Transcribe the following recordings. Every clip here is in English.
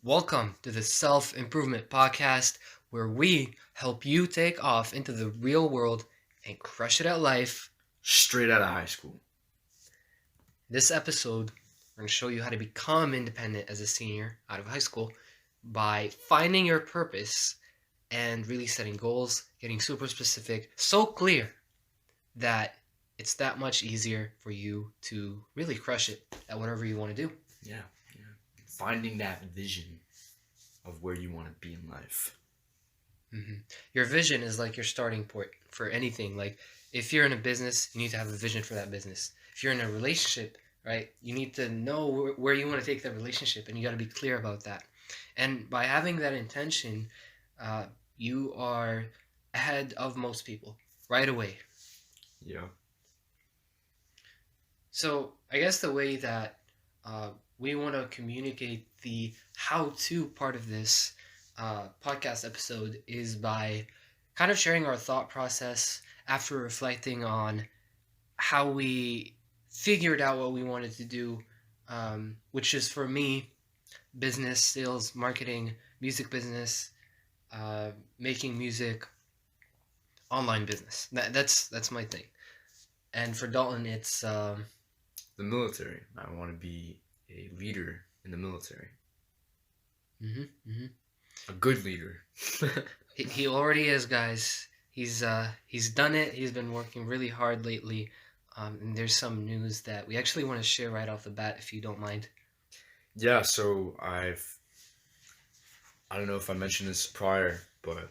Welcome to the Self-Improvement Podcast, where we help you take off into the real world and crush it at life. Straight out of high school. This episode, we're going to show you how to become independent as a senior out of high school by finding your purpose and really setting goals, getting super specific, so clear that it's that much easier for you to really crush it at whatever you want to do. Yeah. Finding that vision of where you want to be in life. Mm-hmm. Your vision is like your starting point for anything. Like if you're in a business, you need to have a vision for that business. If you're in a relationship, right, you need to know where you want to take that relationship, and you got to be clear about that. And by having that intention, you are ahead of most people right away. Yeah. So I guess the way that we want to communicate the how-to part of this podcast episode is by kind of sharing our thought process after reflecting on how we figured out what we wanted to do, which is for me, business, sales, marketing, music business, making music, online business. That's my thing. And for Dalton, it's the military. I want to be a leader in the military. A good leader. He already is, guys. He's done it. He's been working really hard lately. And there's some news that we actually want to share right off the bat, if you don't mind. Yeah, so I don't know if I mentioned this prior, but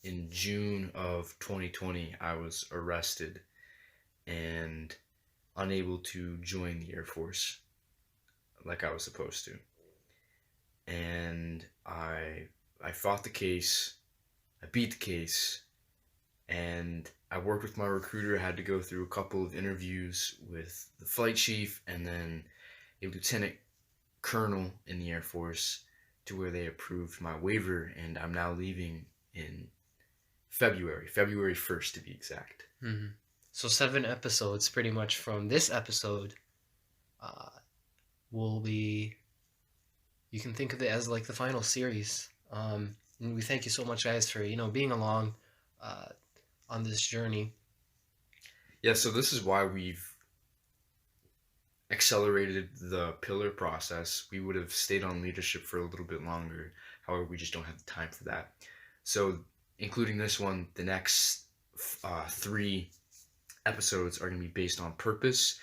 in June of 2020, I was arrested and unable to join the Air Force like I was supposed to. And I fought the case, I beat the case, and I worked with my recruiter. I had to go through a couple of interviews with the flight chief and then a lieutenant colonel in the Air Force to where they approved my waiver, and I'm now leaving in February 1st to be exact. Mm-hmm. So 7 episodes pretty much from this episode will be, you can think of it as like the final series. And we thank you so much, guys, for being along on this journey. Yeah, so this is why we've accelerated the pillar process. We would have stayed on leadership for a little bit longer. However, we just don't have the time for that. So including this one, the next 3 episodes are going to be based on purpose,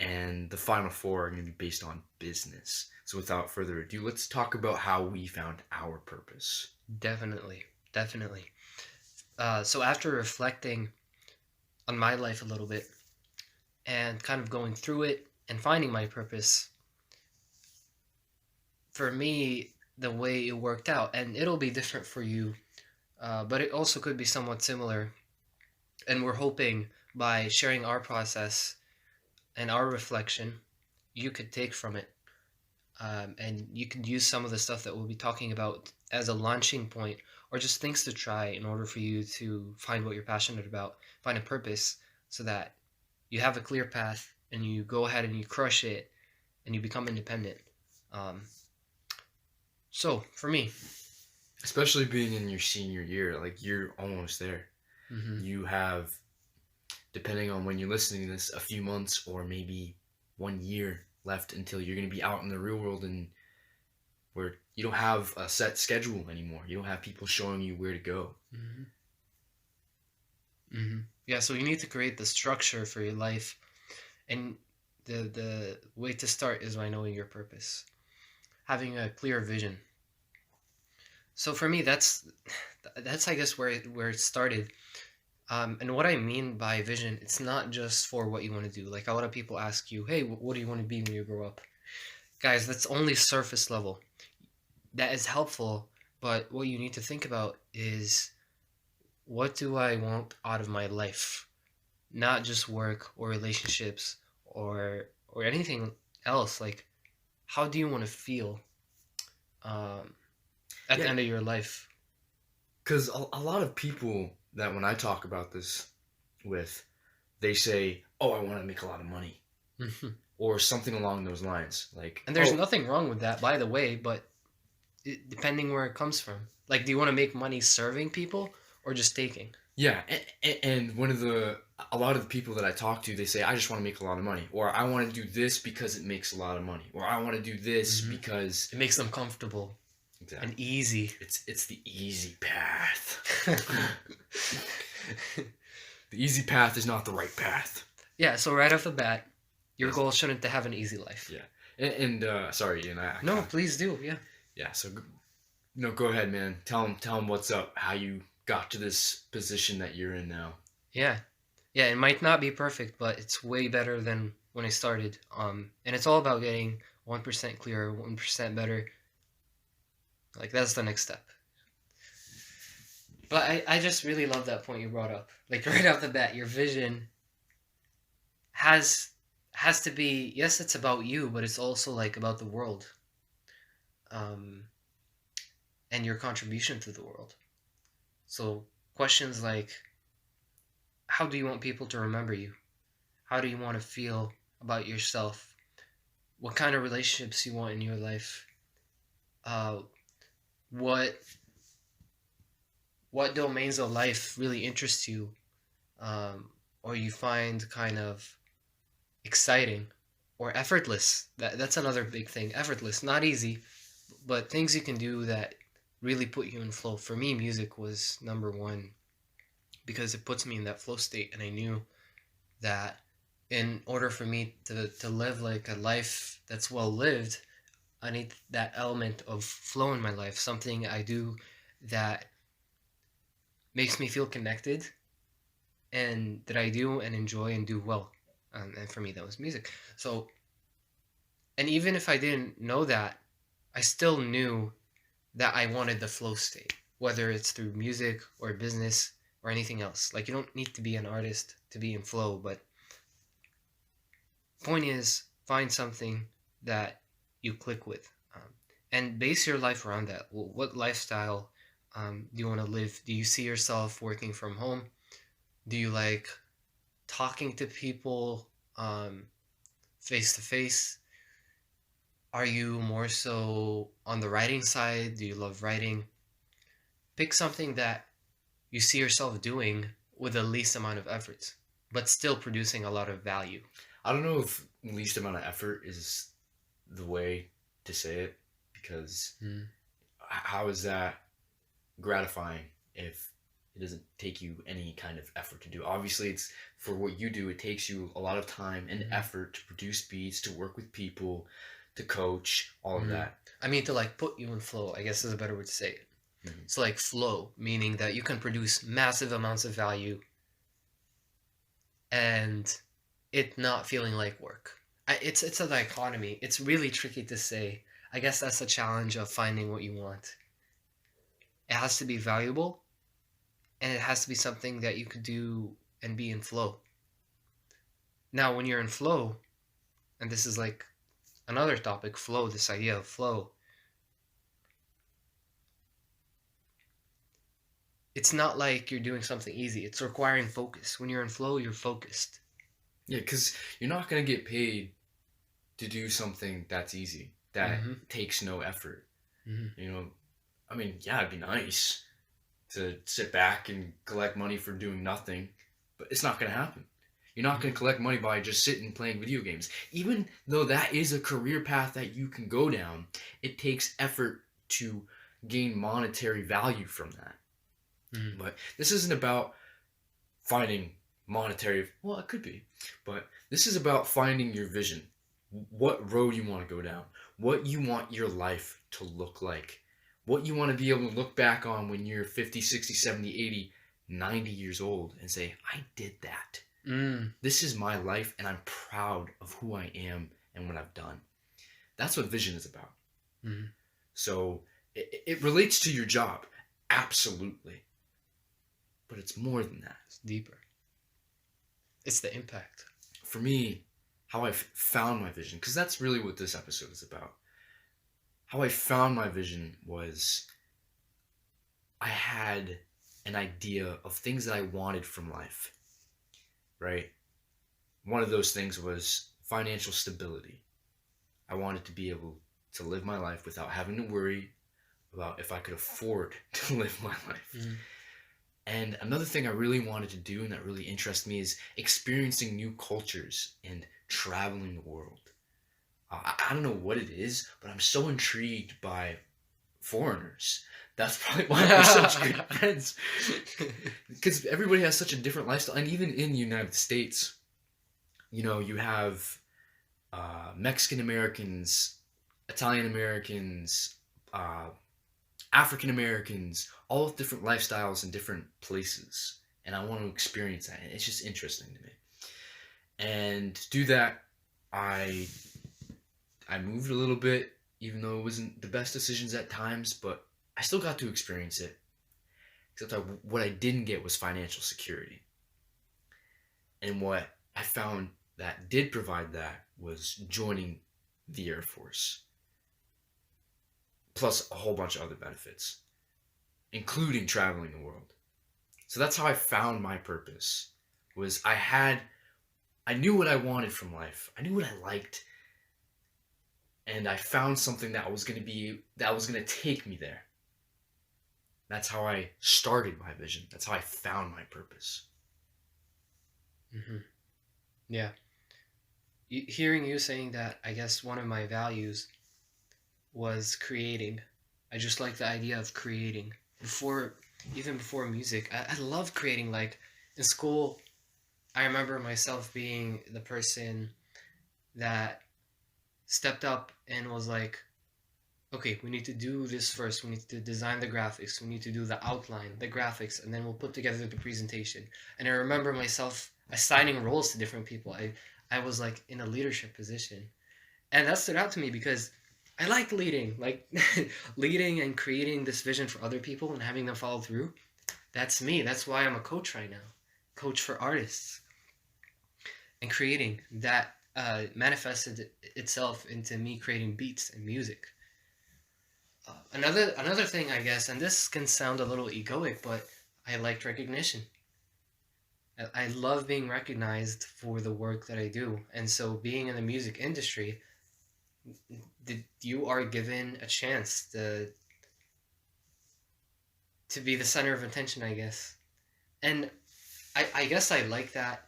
and the final 4 are going to be based on business. So without further ado, let's talk about how we found our purpose. Definitely. So after reflecting on my life a little bit and kind of going through it and finding my purpose, for me, the way it worked out, and it'll be different for you, but it also could be somewhat similar. And we're hoping by sharing our process and our reflection, you could take from it. And you could use some of the stuff that we'll be talking about as a launching point, or just things to try in order for you to find what you're passionate about, find a purpose, so that you have a clear path and you go ahead and you crush it and you become independent. So for me, especially being in your senior year, like you're almost there. Mm-hmm. You have, depending on when you're listening to this, a few months or maybe 1 year left until you're going to be out in the real world, and where you don't have a set schedule anymore. You don't have people showing you where to go. Yeah, so you need to create the structure for your life, and the way to start is by knowing your purpose, having a clear vision. So for me, that's I guess where it started. And what I mean by vision, it's not just for what you want to do. Like a lot of people ask you, hey, what do you want to be when you grow up? Guys, that's only surface level. That is helpful, but what you need to think about is, what do I want out of my life? Not just work or relationships or anything else. Like, how do you want to feel at the end of your life? Because a lot of people that when I talk about this with, they say, oh, I want to make a lot of money. or something along those lines. Like, And there's nothing wrong with that, by the way, but depending where it comes from. Like, do you want to make money serving people or just taking? yeah, and a lot of the people that I talk to, they say, I just want to make a lot of money, or I want to do this because it makes a lot of money, or I want to do this Hmm. because It makes them comfortable exactly. and easy. It's the easy path. The easy path is not the right path. Yeah, so right off the bat, your goal shouldn't to have an easy life. Yeah, and sorry, Ian. No, please do. Yeah. Yeah. So, no, go ahead, man. Tell him what's up. How you got to this position that you're in now. Yeah. Yeah, it might not be perfect, but it's way better than when I started. And it's all about getting 1% clearer, 1% better. Like, that's the next step. But I just really love that point you brought up. Like, right off the bat, your vision has to be, yes, it's about you, but it's also like about the world. And your contribution to the world. So questions like, how do you want people to remember you? How do you want to feel about yourself? What kind of relationships you want in your life? What domains of life really interest you, or you find kind of exciting or effortless? That's another big thing. Effortless, not easy, but things you can do that really put you in flow. For me, music was number one because it puts me in that flow state, and I knew that in order for me to live like a life that's well lived, I need that element of flow in my life, something I do that makes me feel connected and that I do and enjoy and do well. And for me, that was music. So, and even if I didn't know that, I still knew that I wanted the flow state, whether it's through music or business or anything else. Like, you don't need to be an artist to be in flow, but point is, find something that you click with, and base your life around that. What lifestyle do you want to live? Do you see yourself working from home? Do you like talking to people face to face? Are you more so on the writing side? Do you love writing? Pick something that you see yourself doing with the least amount of efforts, but still producing a lot of value. I don't know if least amount of effort is the way to say it, because how is that gratifying if it doesn't take you any kind of effort to do? Obviously, it's for what you do, it takes you a lot of time and effort to produce beats, to work with people, to coach, all of that. I mean, to like put you in flow, I guess is a better word to say it. So like flow, meaning that you can produce massive amounts of value and it not feeling like work. It's a dichotomy. It's really tricky to say. I guess that's the challenge of finding what you want. It has to be valuable, and it has to be something that you could do and be in flow. Now, when you're in flow, and this is like another topic, flow, this idea of flow, it's not like you're doing something easy. It's requiring focus. When you're in flow, you're focused. Yeah, because you're not going to get paid to do something that's easy, that takes no effort. You know, I mean, yeah, it'd be nice to sit back and collect money for doing nothing, but it's not going to happen. You're not going to collect money by just sitting playing video games. Even though that is a career path that you can go down, it takes effort to gain monetary value from that. But this isn't about finding monetary, well, it could be, but this is about finding your vision, what road you want to go down, what you want your life to look like, what you want to be able to look back on when you're 50, 60, 70, 80, 90 years old and say, I did that. This is my life and I'm proud of who I am and what I've done. That's what vision is about. So it relates to your job, absolutely. But it's more than that. It's deeper. It's the impact. For me, how I found my vision, because that's really what this episode is about. How I found my vision was I had an idea of things that I wanted from life, right? One of those things was financial stability. I wanted to be able to live my life without having to worry about if I could afford to live my life. Mm-hmm. And another thing I really wanted to do and that really interests me is experiencing new cultures and traveling the world. I don't know what it is, but I'm so intrigued by foreigners. That's probably why we're such good friends. Because everybody has such a different lifestyle. And even in the United States, you know, you have Mexican Americans, Italian Americans, African Americans, all with different lifestyles in different places. And I want to experience that. And it's just interesting to me. And to do that, I moved a little bit, even though it wasn't the best decisions at times, but I still got to experience it. Except what I didn't get was financial security. And what I found that did provide that was joining the Air Force. Plus a whole bunch of other benefits, including traveling the world. So that's how I found my purpose. Was I knew what I wanted from life. I knew what I liked. And I found something that was going to take me there. That's how I started my vision. That's how I found my purpose. Mm-hmm. Yeah. Hearing you saying that, I guess one of my values was creating. I just like the idea of creating. Even before music, I love creating. Like in school, I remember myself being the person that stepped up and was like, okay, we need to do this first. We need to design the graphics. We need to do the outline, the graphics, and then we'll put together the presentation. And I remember myself assigning roles to different people. I was like in a leadership position. And that stood out to me because I like leading. Like leading and creating this vision for other people and having them follow through. That's me. That's why I'm a coach right now. Coach for artists. And creating that manifested itself into me creating beats and music. Another thing, I guess, and this can sound a little egoic, but I liked recognition. I love being recognized for the work that I do. And so being in the music industry, you are given a chance to be the center of attention, I guess. And I guess I like that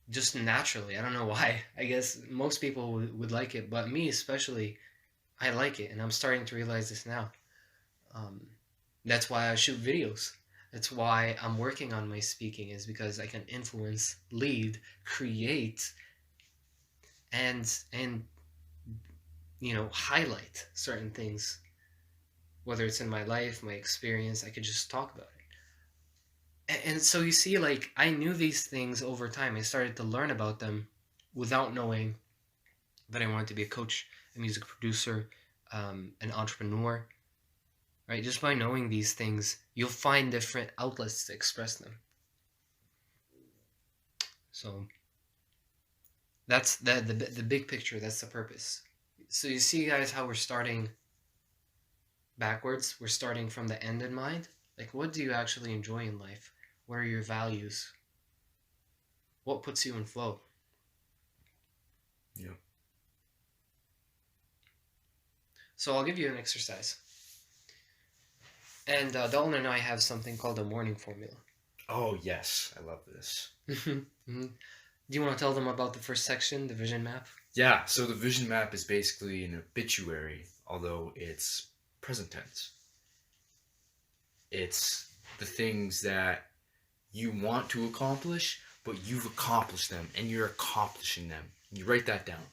just naturally. I don't know why. I guess most people would like it, but me especially, I like it, and I'm starting to realize this now. That's why I shoot videos. That's why I'm working on my speaking, is because I can influence, lead, create, and highlight certain things. Whether it's in my life, my experience, I could just talk about it. And so you see, like, I knew these things over time. I started to learn about them without knowing that I wanted to be a coach, a music producer, an entrepreneur, right? Just by knowing these things, you'll find different outlets to express them. So that's the big picture. That's the purpose. So you see, guys, how we're starting backwards. We're starting from the end in mind. Like, what do you actually enjoy in life? What are your values? What puts you in flow? Yeah. So I'll give you an exercise. And Dalton and I have something called a morning formula. Oh, yes. I love this. Mm-hmm. Do you want to tell them about the first section, the vision map? Yeah, so the vision map is basically an obituary, although it's present tense. It's the things that you want to accomplish, but you've accomplished them, and you're accomplishing them. You write that down.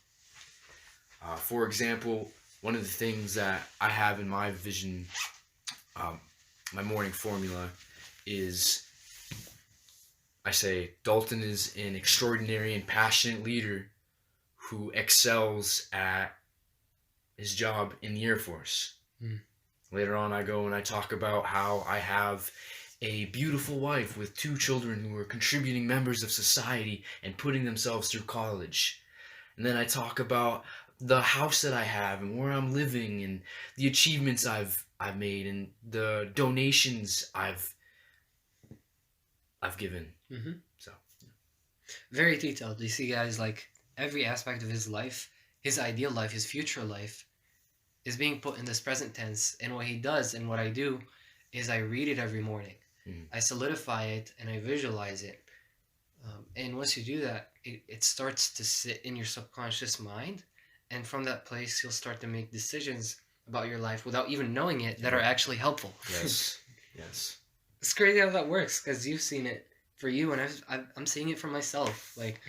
For example, one of the things that I have in my vision, my morning formula, is I say, Dalton is an extraordinary and passionate leader who excels at his job in the Air Force. Later on, I go and I talk about how I have a beautiful wife with 2 children who are contributing members of society and putting themselves through college. And then I talk about the house that I have and where I'm living and the achievements I've made and the donations I've given. Mm-hmm. So, Very detailed. You see, guys, like every aspect of his life, his ideal life, his future life, is being put in this present tense. And what he does and what I do is I read it every morning. Mm. I solidify it and I visualize it. And once you do that, it starts to sit in your subconscious mind. And from that place, you'll start to make decisions about your life without even knowing it that are actually helpful. Yes. Yes. It's crazy how that works because you've seen it for you, and I'm seeing it for myself. Like,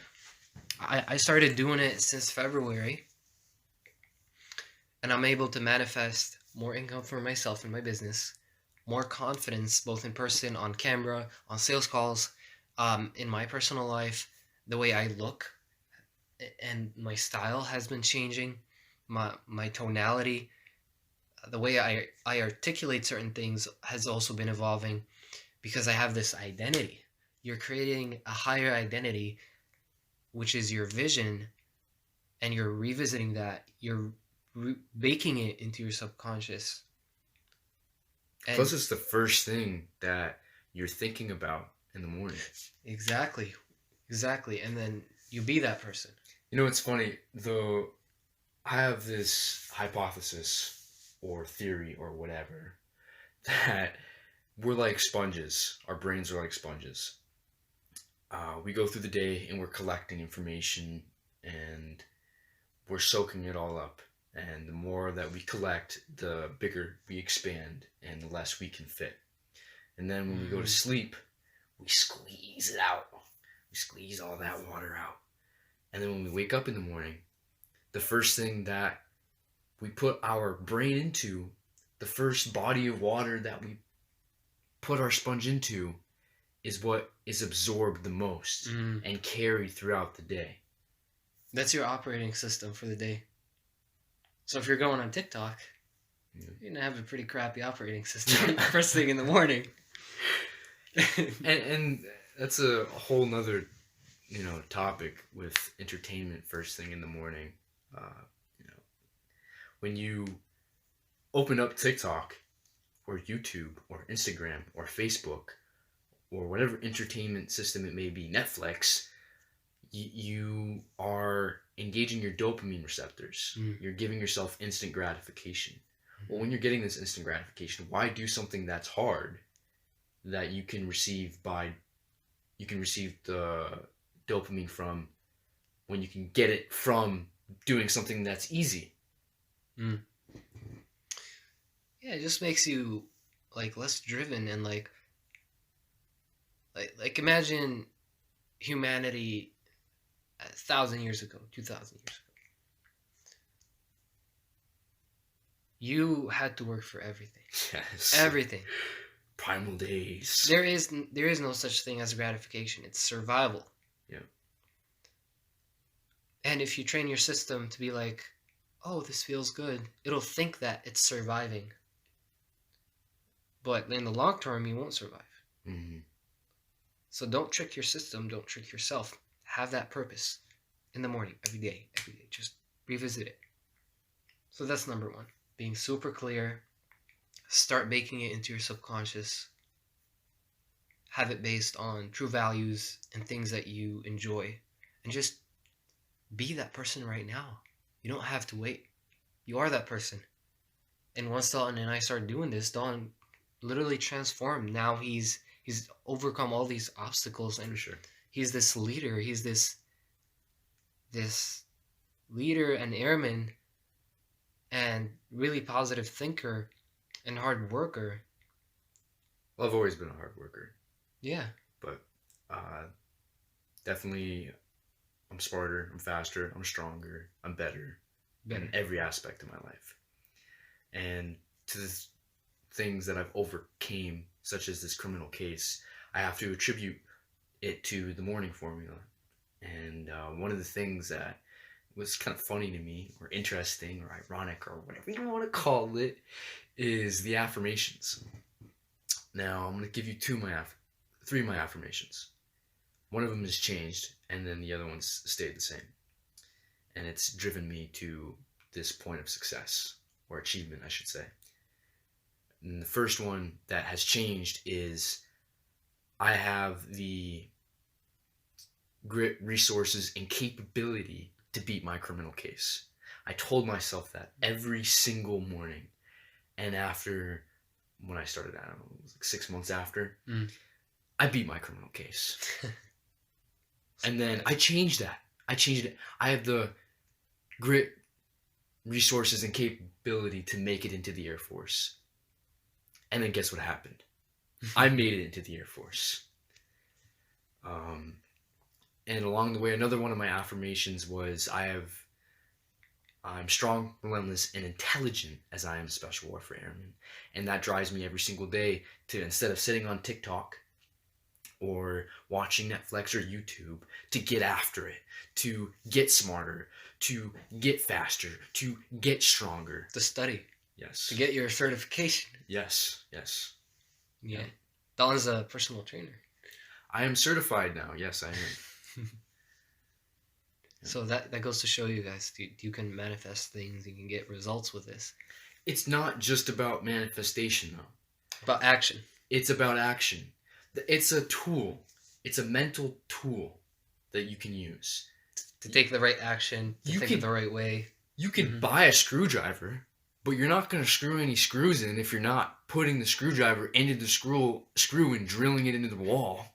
I started doing it since February, and I'm able to manifest more income for myself and my business, more confidence both in person, on camera, on sales calls, in my personal life, the way I look, and my style has been changing, my tonality, the way I articulate certain things has also been evolving because I have this identity. You're creating a higher identity, which is your vision, and you're revisiting that. You're baking it into your subconscious. And Plus, it's the first thing that you're thinking about in the morning. exactly. And then you be that person. You know, it's funny, though, I have this hypothesis or theory or whatever that we're like sponges. Our brains are like sponges. We go through the day and we're collecting information and we're soaking it all up. And the more that we collect, the bigger we expand and the less we can fit. And then when we go to sleep, we squeeze it out. We squeeze all that water out. And then when we wake up in the morning, the first thing that we put our brain into, the first body of water that we put our sponge into, is what is absorbed the most and carried throughout the day. That's your operating system for the day. So if you're going on TikTok, you're going to have a pretty crappy operating system first thing in the morning. and that's a whole nother, topic with entertainment first thing in the morning. When you open up TikTok or YouTube or Instagram or Facebook or whatever entertainment system it may be, Netflix, you are engaging your dopamine receptors. You're giving yourself instant gratification. Well, when you're getting this instant gratification, why do something that's hard that you can receive the dopamine from when you can get it from doing something that's easy? Yeah, it just makes you like less driven and like imagine humanity 1,000 years ago, 2,000 years ago. You had to work for everything. Yes. Everything. Primal days. There is no such thing as gratification. It's survival. Yeah. And if you train your system to be like, oh, this feels good, it'll think that it's surviving. But in the long term, you won't survive. Mm-hmm. So don't trick your system. Don't trick yourself. Have that purpose in the morning, every day. Just revisit it. So that's number one. Being super clear. Start baking it into your subconscious. Have it based on true values and things that you enjoy. And just be that person right now. You don't have to wait. You are that person. And once Dalton and I started doing this, Dalton literally transformed. Now he's overcome all these obstacles, and sure. He's this leader. He's this leader and airman and really positive thinker and hard worker. Well, I've always been a hard worker. Yeah. But definitely I'm smarter, I'm faster, I'm stronger, I'm better in every aspect of my life. And to the things that I've overcame, such as this criminal case, I have to attribute it to the morning formula. And one of the things that was kind of funny to me, or interesting, or ironic, or whatever you want to call it, is the affirmations. Now, I'm going to give you three of my affirmations. One of them has changed, and then the other one's stayed the same. And it's driven me to this point of success, or achievement, I should say. And the first one that has changed is I have the grit, resources, and capability to beat my criminal case. I told myself that every single morning. And after, when I started, I don't know, it was like 6 months after, I beat my criminal case. And then I changed that. I changed it. I have the grit, resources, and capability to make it into the Air Force. And then guess what happened? I made it into the Air Force. And along the way, another one of my affirmations was I'm strong, relentless, and intelligent as I am a special warfare airman. And that drives me every single day to, instead of sitting on TikTok or watching Netflix or YouTube, to get after it, to get smarter, to get faster, to get stronger. To study. Yes. To get your certification. Yes. Yeah. Don's a personal trainer. I am certified now. Yes, I am. So that goes to show you guys, you can manifest things, you can get results with this. It's not just about manifestation, though. About action. It's about action. It's a tool. It's a mental tool that you can use. To take the right action, to think it the right way. You can buy a screwdriver, but you're not going to screw any screws in if you're not putting the screwdriver into the screw and drilling it into the wall.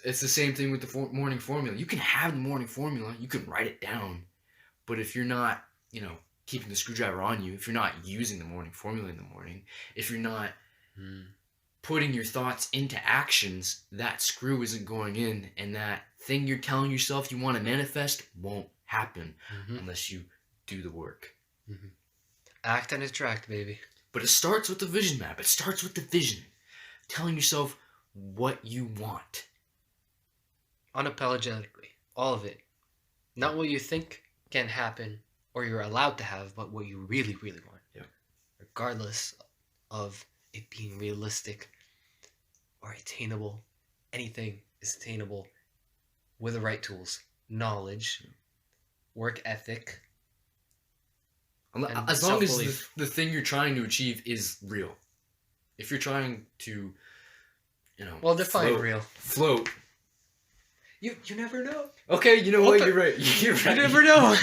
It's the same thing with the morning formula. You can have the morning formula. You can write it down. But if you're not, keeping the screwdriver on you, if you're not using the morning formula in the morning, if you're not putting your thoughts into actions, that screw isn't going in, and that thing you're telling yourself you want to manifest won't happen unless you do the work. Act and attract, baby. But it starts with the vision map. It starts with the vision. Telling yourself what you want. Unapologetically. All of it. Not what you think can happen or you're allowed to have, but what you really, really want. Yeah. Regardless of it being realistic or attainable. Anything is attainable with the right tools. Knowledge, work ethic. As long as the thing you're trying to achieve is real. If you're trying to, well, define real. Float. You never know. Okay, you know what? You're right. You're right. You never know.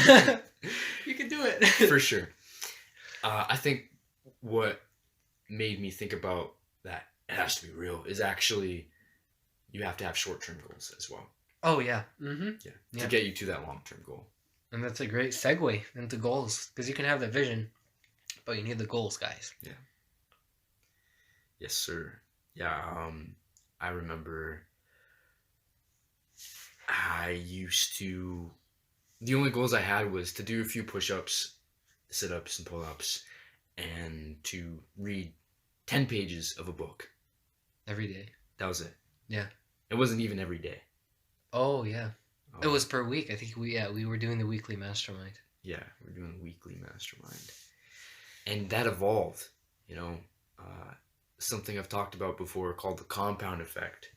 You can do it. For sure. I think what made me think about that it has to be real is actually you have to have short-term goals as well. Oh, yeah. To get you to that long-term goal. And that's a great segue into goals, because you can have the vision, but you need the goals, guys. Yeah. Yes, sir. Yeah, I remember the only goals I had was to do a few push-ups, sit-ups, and pull-ups, and to read 10 pages of a book. Every day. That was it. Yeah. It wasn't even every day. Oh, yeah. It was per week. I think we were doing the weekly mastermind. Yeah, we're doing the weekly mastermind. And that evolved, something I've talked about before called the compound effect.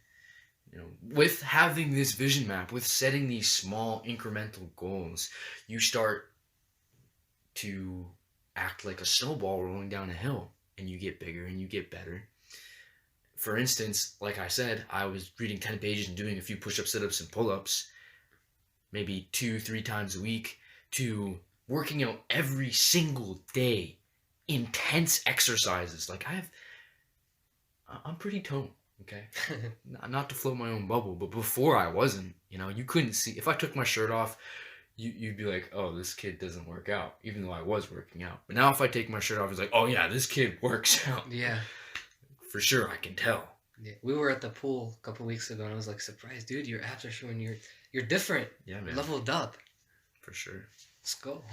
With having this vision map, with setting these small incremental goals, you start to act like a snowball rolling down a hill, and you get bigger and you get better. For instance, like I said, I was reading 10 pages and doing a few push-ups, sit-ups, and pull-ups, maybe 2-3 times a week, to working out every single day, intense exercises. Like I'm pretty toned. Okay, not to float my own bubble, but before I wasn't. You couldn't see. If I took my shirt off, you'd be like, "Oh, this kid doesn't work out," even though I was working out. But now, if I take my shirt off, it's like, "Oh yeah, this kid works out." Yeah, for sure, I can tell. Yeah, we were at the pool a couple weeks ago, and I was like, "Surprised, dude! Your abs are showing you're different. Yeah, man. Leveled up. For sure. Let's go."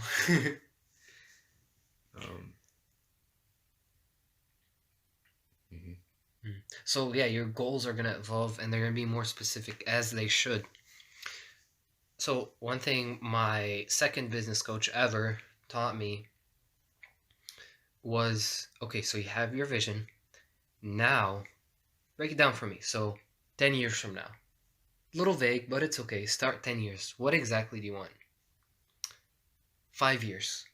So yeah, your goals are going to evolve, and they're going to be more specific, as they should. So one thing my second business coach ever taught me was, okay, so you have your vision. Now, break it down for me. So 10 years from now. A little vague, but it's okay. Start 10 years. What exactly do you want? 5 years.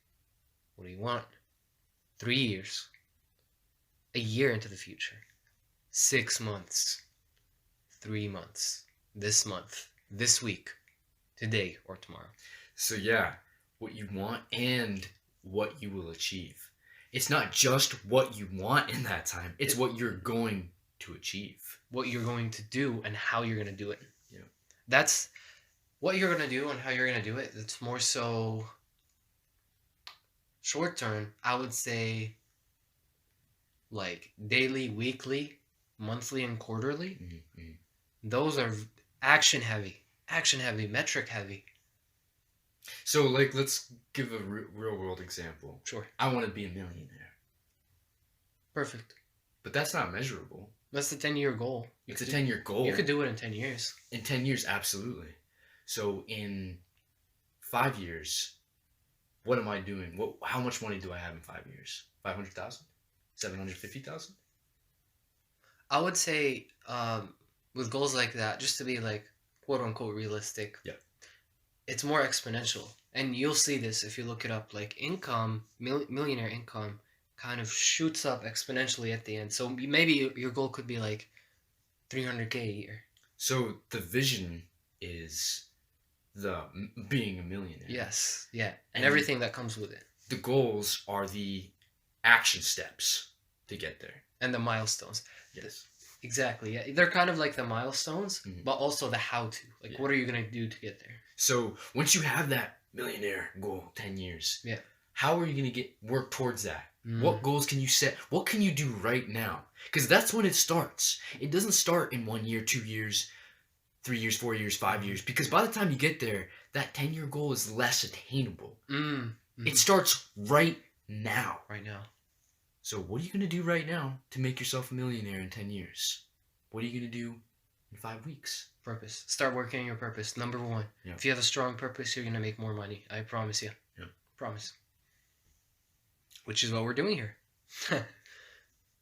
What do you want? 3 years. A year into the future. 6 months. 3 months. this month, this week, today, or tomorrow. So yeah, what you want and what you will achieve. It's not just what you want in that time. It's what you're going to achieve. What you're going to do and how you're going to do it. Yeah. That's what you're going to do and how you're going to do it. It's more so short term. I would say like daily, weekly, monthly, and quarterly. Mm-hmm. Those are action heavy, metric heavy. So, like, let's give a real world example. Sure. I want to be a millionaire. Perfect. But that's not measurable. That's the 10-year goal. It's a 10-year goal. You could do it in 10 years. In 10 years, absolutely. So, in 5 years, what am I doing? How much money do I have in 5 years? 500,000? 750,000? I would say with goals like that, just to be like quote unquote realistic, yeah, it's more exponential. And you'll see this if you look it up. Like income, millionaire income kind of shoots up exponentially at the end. So maybe your goal could be like 300K a year. So the vision is being a millionaire. Yes, yeah. And everything that comes with it. The goals are the action steps to get there. And the milestones. Yes. Exactly. Yeah. They're kind of like the milestones, but also the how to. Like, what are you going to do to get there? So once you have that millionaire goal, 10 years, how are you going to work towards that? What goals can you set? What can you do right now? Because that's when it starts. It doesn't start in 1 year, 2 years, 3 years, 4 years, 5 years. Because by the time you get there, that 10-year goal is less attainable. It starts right now. Right now. So what are you going to do right now to make yourself a millionaire in 10 years? What are you going to do in 5 weeks? Purpose. Start working on your purpose. Number one. Yeah. If you have a strong purpose, you're going to make more money. I promise you. Yeah. Promise. Which is what we're doing here.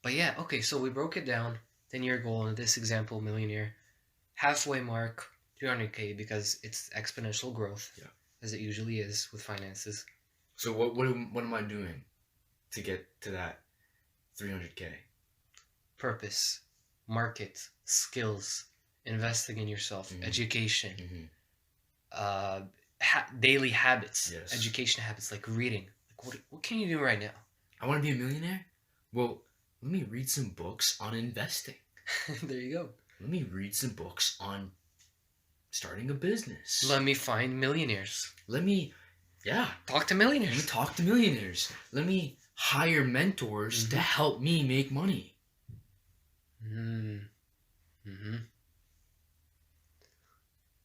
But yeah, okay, so we broke it down. 10-year goal in this example, millionaire. Halfway mark, 300K, because it's exponential growth. Yeah. As it usually is with finances. So what am I doing to get to that 300K? Purpose, market, skills, investing in yourself, education, daily habits, education habits like reading. Like what can you do right now? I want to be a millionaire? Well, let me read some books on investing. There you go. Let me read some books on starting a business. Let me find millionaires. Let me, talk to millionaires. Let me talk to millionaires. Let me hire mentors to help me make money.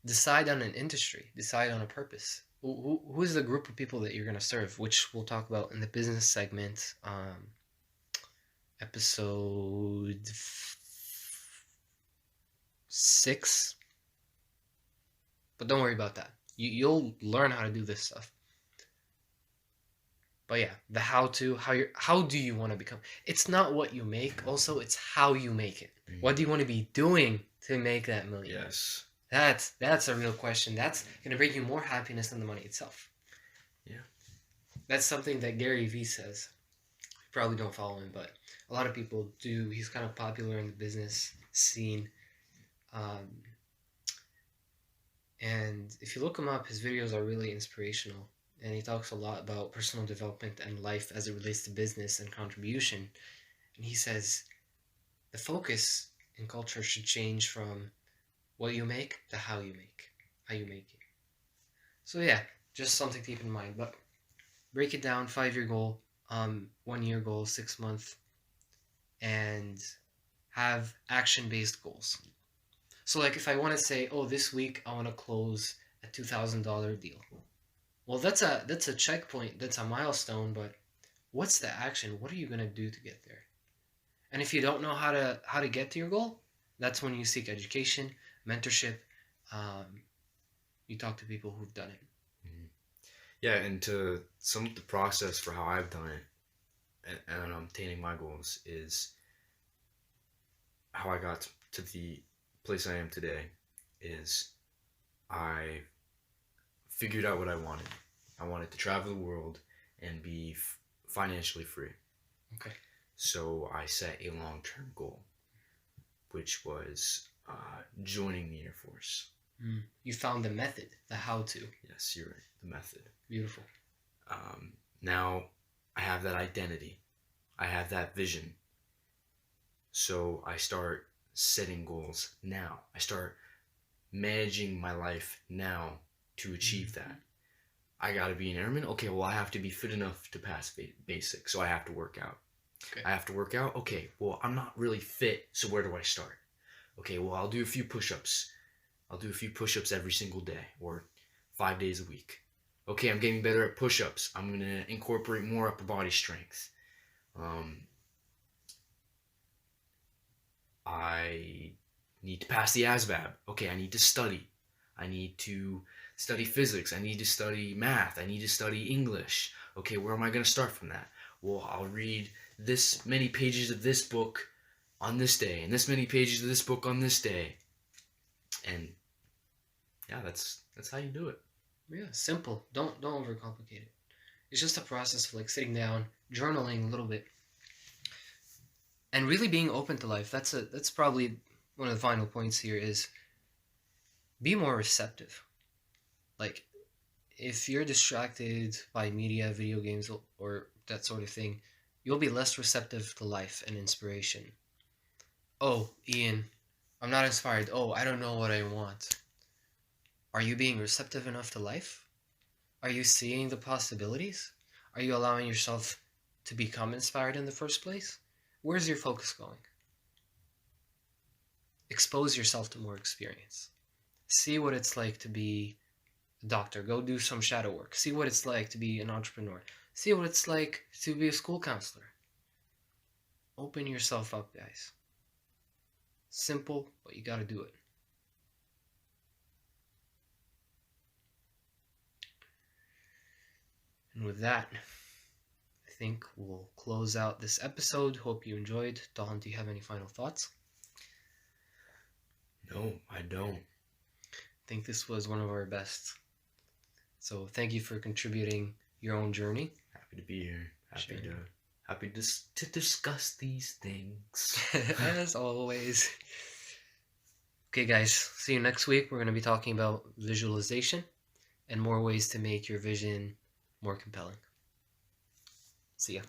Decide on an industry. Decide on a purpose. Who is the group of people that you're going to serve, which we'll talk about in the business segment, episode 6. But don't worry about that. You'll learn how to do this stuff. But yeah, the how do you want to become? It's not what you make. Also, it's how you make it. What do you want to be doing to make that million? Yes. That's a real question. That's going to bring you more happiness than the money itself. Yeah. That's something that Gary Vee says. You probably don't follow him, but a lot of people do. He's kind of popular in the business scene. And if you look him up, his videos are really inspirational. And he talks a lot about personal development and life as it relates to business and contribution. And he says the focus in culture should change from what you make to how you make it. So yeah, just something to keep in mind. But break it down: 5-year goal, 1-year goal, 6-month, and have action-based goals. So like if I want to say, this week I want to close a $2,000 deal. Well, that's a checkpoint, that's a milestone, but what's the action? What are you going to do to get there? And if you don't know how to get to your goal, that's when you seek education, mentorship. You talk to people who've done it. Yeah, and to sum up the process for how I've done it and obtaining my goals is how I got to the place I am today is I figured out what I wanted. I wanted to travel the world and be financially free. Okay. So I set a long-term goal, which was joining the Air Force. You found the method, the how to. Yes, you're right. The method. Beautiful. Now I have that identity. I have that vision. So I start setting goals now. I start managing my life now to achieve that. I gotta be an airman. Okay, well, I have to be fit enough to pass basic, so I have to work out. Okay. I have to work out. Okay, well, I'm not really fit, so where do I start? Okay, well, I'll do a few push-ups. I'll do a few push-ups every single day or 5 days a week. Okay, I'm getting better at push-ups. I'm going to incorporate more upper body strength. I need to pass the ASVAB. Okay, I need to study. I need to study physics. I need to study math. I need to study English. Okay, where am I going to start from that? Well, I'll read this many pages of this book on this day and this many pages of this book on this day. And yeah, that's how you do it. Yeah, simple. Don't overcomplicate it. It's just a process of like sitting down, journaling a little bit, and really being open to life. That's probably one of the final points here is be more receptive. Like, if you're distracted by media, video games, or that sort of thing, you'll be less receptive to life and inspiration. Oh, Ian, I'm not inspired. Oh, I don't know what I want. Are you being receptive enough to life? Are you seeing the possibilities? Are you allowing yourself to become inspired in the first place? Where's your focus going? Expose yourself to more experience. See what it's like to be a doctor. Go do some shadow work. See what it's like to be an entrepreneur. See what it's like to be a school counselor. Open yourself up, guys. Simple, but you gotta do it. And with that, I think we'll close out this episode. Hope you enjoyed. Don, do you have any final thoughts? No, I don't. I think this was one of our best. So thank you for contributing your own journey. Happy to be here. Sure. Happy to discuss these things. As always. Okay, guys. See you next week. We're going to be talking about visualization and more ways to make your vision more compelling. See ya.